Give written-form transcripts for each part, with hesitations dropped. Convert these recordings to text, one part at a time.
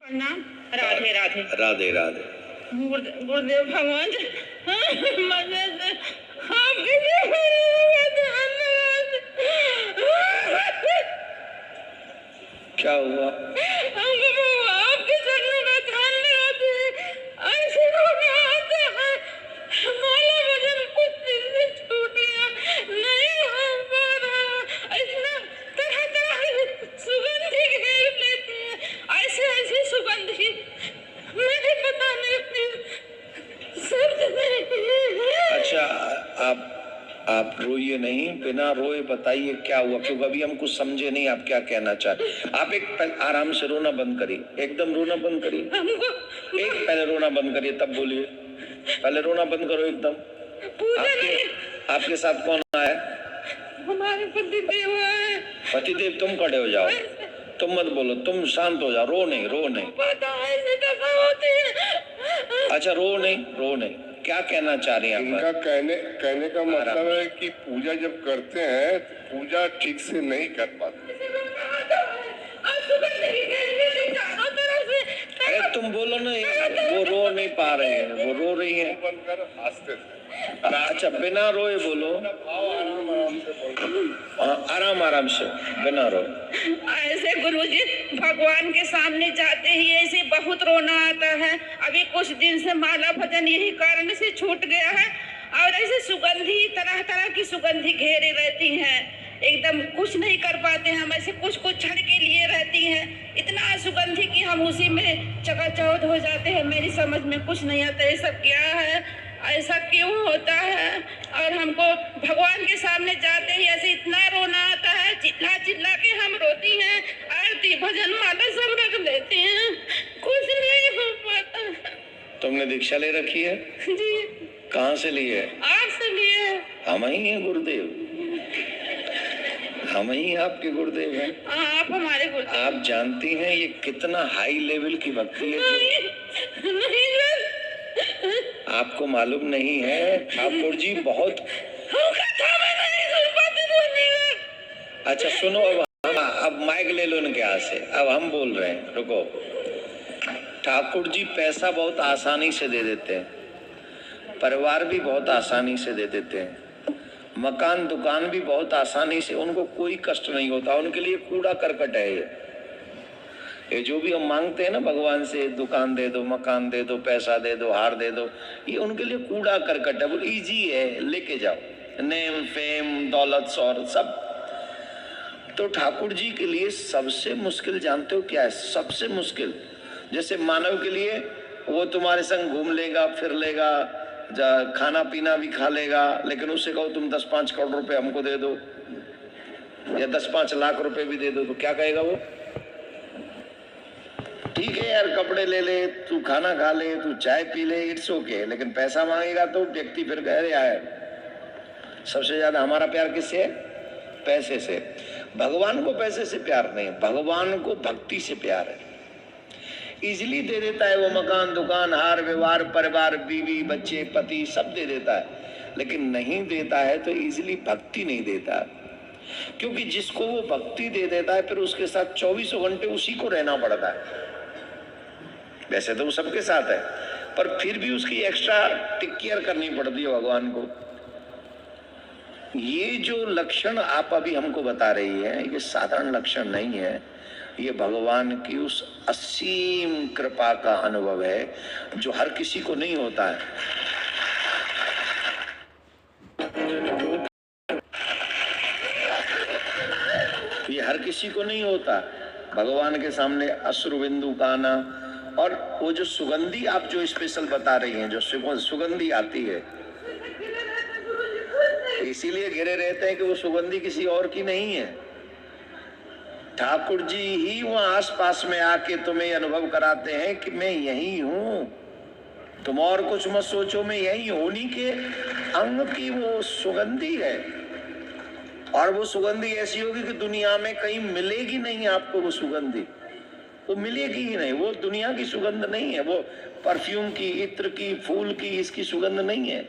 प्रणाम। राधे राधे। राधे राधे। गुरुदेव भगवान मदद आपके क्या हुआ? आपके चरणों का ध्यान लगाते हैं, ऐसे लोग आते हैं, हमारा वजन कुछ दिन से छूट गया, नहीं हो पा रहा, ऐसा तरह तरह की सुगंधी घेर लेती है, ऐसे ऐसे सुगंधी मुझे पता नहीं शब्द नहीं। अच्छा, आप रोइए नहीं, बिना रोए बताइए क्या हुआ, क्योंकि अभी हम कुछ समझे नहीं आप क्या कहना चाहते। आप एक आराम से रोना बंद करिए, एकदम रोना बंद करिए, एक पहले रोना बंद करिए तब बोलिए। पहले रोना बंद करो एकदम। आपके साथ कौन आया? हमारे पतिदेव है। पतिदेव, तुम खड़े हो जाओ, तुम मत बोलो, तुम शांत हो जाओ, रो नहीं रो नहीं। पता है ऐसे दफा होते हैं। अच्छा, रो नहीं, क्या कहना चाह रही हैं? इनका कहने का मतलब है कि पूजा जब करते हैं तो पूजा ठीक से नहीं कर पाते। अरे तुम बोलो ना, वो रो नहीं पा रहे हैं, वो रो रही है। बनकर हंसते थे। अच्छा, बिना रोए बोलो, आराम से बिना रोए। ऐसे गुरुजी भगवान के सामने जाते ही ऐसे बहुत रोना आता है। अभी कुछ दिन से माला भजन यही कारण से छूट गया है और ऐसे सुगंधी तरह तरह की सुगंधी घेरे रहती हैं, एकदम कुछ नहीं कर पाते हम, ऐसे कुछ क्षण के लिए रहती हैं, इतना सुगंधी कि हम उसी में चकाचौंध हो जाते हैं। मेरी समझ में कुछ नहीं आता ये सब क्या है, ऐसा क्यों होता है। और हमको भगवान के सामने जाते ही ऐसे इतना रोना आता है, चिल्ला चिल्ला के हम रोती हैं, आरती भजन माला सब रख लेते हैं, कुछ नहीं हो पाता। तुमने दीक्षा ले रखी है? जी। कहाँ से ली है? आपसे लिए। हम ही हैं गुरुदेव, हम ही आपके गुरुदेव हैं। आप हमारे गुरुदेव। आप जानती हैं ये कितना हाई लेवल की भक्ति है? नहीं आपको मालूम नहीं है? ठाकुर जी बहुत। अच्छा सुनो, अब माइक ले लो इनके हाथ से, अब हम बोल रहे हैं, रुको। ठाकुर जी पैसा बहुत आसानी से दे देते हैं, परिवार भी बहुत आसानी से दे देते हैं, मकान दुकान भी बहुत आसानी से, उनको कोई कष्ट नहीं होता, उनके लिए कूड़ा करकट है ये जो भी हम मांगते हैं ना भगवान से, दुकान दे दो, मकान दे दो, पैसा दे दो, हार दे दो, ये उनके लिए कूड़ा करकट है, वो इजी है, लेके जाओ, नेम फेम दौलत और सब। तो ठाकुर जी के लिए सबसे मुश्किल जानते हो क्या है? सबसे मुश्किल, जैसे मानव के लिए वो तुम्हारे संग घूम लेगा, फिर लेगा, खाना पीना भी खा लेगा, लेकिन उससे कहो तुम 10-5 करोड़ रुपए हमको दे दो या 10-5 लाख रुपए भी दे दो, तो क्या कहेगा वो? ठीक है यार, कपड़े ले ले, तू खाना खा ले, तू चाय पी ले, इट्स ओके, लेकिन पैसा मांगेगा तो व्यक्ति फिर कह रहे यार। सबसे ज्यादा हमारा प्यार किससे है? पैसे से। भगवान को पैसे से प्यार नहीं, भगवान को भक्ति से प्यार है। इजिली दे देता है वो, मकान दुकान हार व्यवहार परिवार बीवी बच्चे पति सब दे देता है, लेकिन नहीं देता है तो इजिली भक्ति नहीं देता, क्योंकि जिसको वो भक्ति दे देता है फिर उसके साथ 24 घंटे उसी को रहना पड़ता है। वैसे तो वो सबके साथ है, पर फिर भी उसकी एक्स्ट्रा टेक केयर करनी पड़ती है भगवान को। ये जो लक्षण आप अभी हमको बता रही है, ये साधारण लक्षण नहीं है, ये भगवान की उस असीम कृपा का अनुभव है जो हर किसी को नहीं होता है। ये हर किसी को नहीं होता। भगवान के सामने अश्रु बिंदु का आना, और वो जो सुगंधी आप जो स्पेशल बता रही हैं, जो सुगंधी आती है, इसीलिए घिरे रहते हैं कि वो सुगंधी किसी और की नहीं है। ठाकुर जी ही वहां आसपास में आके तुम्हें अनुभव कराते हैं कि मैं यही हूं, तुम और कुछ मत सोचो, मैं यही होनी के अंग की वो सुगंधी है। और वो सुगंधी ऐसी होगी कि दुनिया में कहीं मिलेगी नहीं आपको, वो सुगंधी वो मिलेगी ही नहीं, वो दुनिया की सुगंध नहीं है, वो परफ्यूम की, इत्र की, फूल की, इसकी सुगंध नहीं है,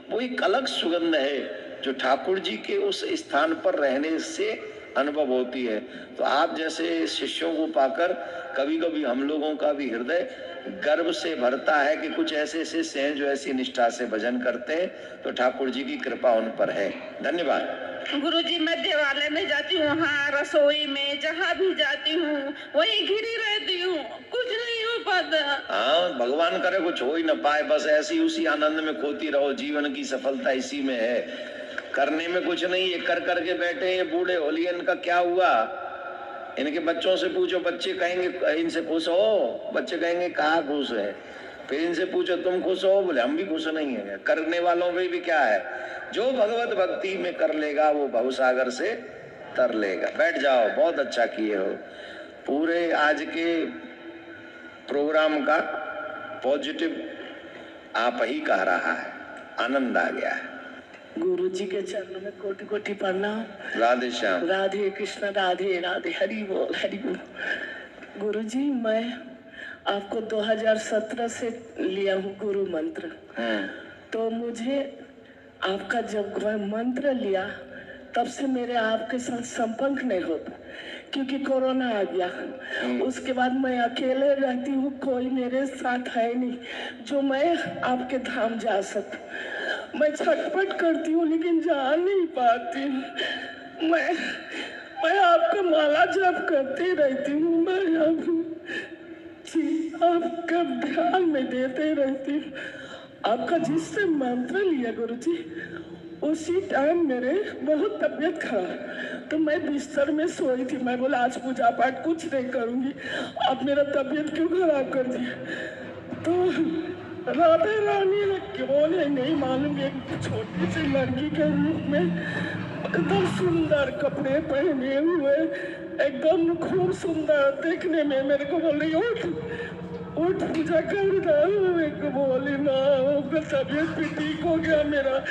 वो एक अलग सुगंध है जो ठाकुर जी के उस स्थान पर रहने से अनुभव होती है। तो आप जैसे शिष्यों को पाकर कभी कभी हम लोगों का भी हृदय गर्व से भरता है कि कुछ ऐसे शिष्य हैं जो ऐसी निष्ठा से भजन करते हैं, तो ठाकुर जी की कृपा उन पर है। धन्यवाद। गुरुजी, मैं देवालय में जाती हूँ, वहाँ रसोई में जहाँ भी जाती हूँ वहीं घिरी रहती हूँ, कुछ नहीं हो पाता। हाँ, भगवान करे कुछ हो ही न पाए, बस ऐसी उसी आनंद में खोती रहो। जीवन की सफलता इसी में है, करने में कुछ नहीं है। कर करके बैठे ये बूढ़े होलियन का क्या हुआ? इनके बच्चों से पूछो, बच्चे कहेंगे इनसे खुश हो, बच्चे कहेंगे कहाँ खुश है। फिर इनसे पूछो तुम खुश हो, बोले हम भी खुश नहीं है। करने वालों में भी क्या है, जो भगवत भक्ति में कर लेगा वो भवसागर से तर लेगा। बैठ जाओ, बहुत अच्छा किए हो। पूरे आज के प्रोग्राम का पॉजिटिव आप ही कह रहा है, आनंद आ गया है। गुरु जी के चरणों में कोटि कोटि प्रणाम। राधे श्याम। राधे कृष्ण, राधे राधे, हरि बोल हरि बोल। गुरु जी, मैं आपको 2017 से लिया हूँ गुरु मंत्र। तो मुझे आपका जब मैं मंत्र लिया तब से मेरे आपके साथ संपर्क नहीं होता, क्योंकि कोरोना आ गया। उसके बाद मैं अकेले रहती हूँ, कोई मेरे साथ है नहीं जो मैं आपके धाम जा सकूं। मैं छटपट करती हूँ लेकिन जा नहीं पाती। मैं आपका माला जप करती रहती हूँ, मैं आपका ध्यान में देते रहती हूँ। आपका जिससे मंत्र लिया गुरु जी, उसी टाइम मेरे बहुत तबीयत खराब, तो मैं बिस्तर में सोई थी। मैं बोला आज पूजा पाठ कुछ नहीं करूँगी, आप मेरा तबीयत क्यों खराब कर दिया? तो राधा रानी ने क्यों नहीं मालूम, एक छोटी सी लड़की के रूप में एकदम सुंदर कपड़े पहने हुए, एकदम खूब सुंदर देखने में, मेरे को बोल रही उठ पूजा कर रहा। मेरे को बोली ना, तबीयत भी ठीक हो गया मेरा,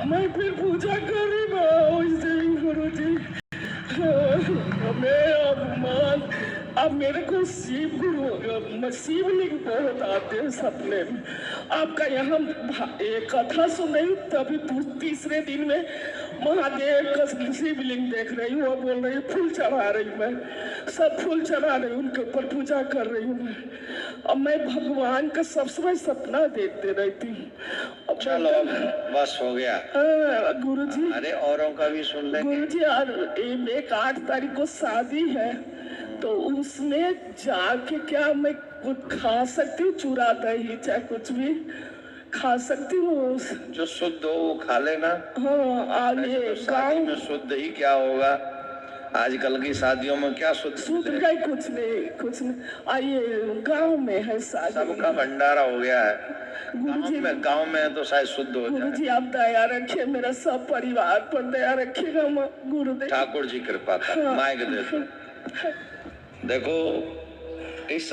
मैं फिर पूजा कर रही गुरु जी। मैं अब मेरे को शिवलिंग बहुत आते हैं सपने में। आपका यहाँ एक कथा सुन रही हूँ, तभी तीसरे दिन में महादेव का शिवलिंग देख रही हूँ और बोल रही हूँ फूल चढ़ा रही हूँ, मैं सब फूल चढ़ा रही हूँ, उनके ऊपर पूजा कर रही हूँ मैं। अब मैं भगवान का सब समय सपना देखते रहती हूँ। चलो बस हो गया गुरु जी। अरे औरों का भी सुन लेंगे गुरु जी, और एक 8 तारीख को शादी है, तो उसमें जाके क्या मैं कुछ खा सकती हूँ? चूरा दही चाहे कुछ भी खा सकती हूँ? जो शुद्ध हो वो खा लेना। हाँ, आगे तो शादी में शुद्ध ही क्या होगा, आजकल की शादियों में क्या शुद्ध का कुछ नहीं। आइए गांव में है शादी, सबका भंडारा हो गया है। गांव में तो शायद शुद्ध हो गुरु जाए। जी आप दया रखिए, मेरा सब परिवार पर दया रखिएगा गुरुदेव। ठाकुर जी कृपा कर। माइक दे दो। देखो इस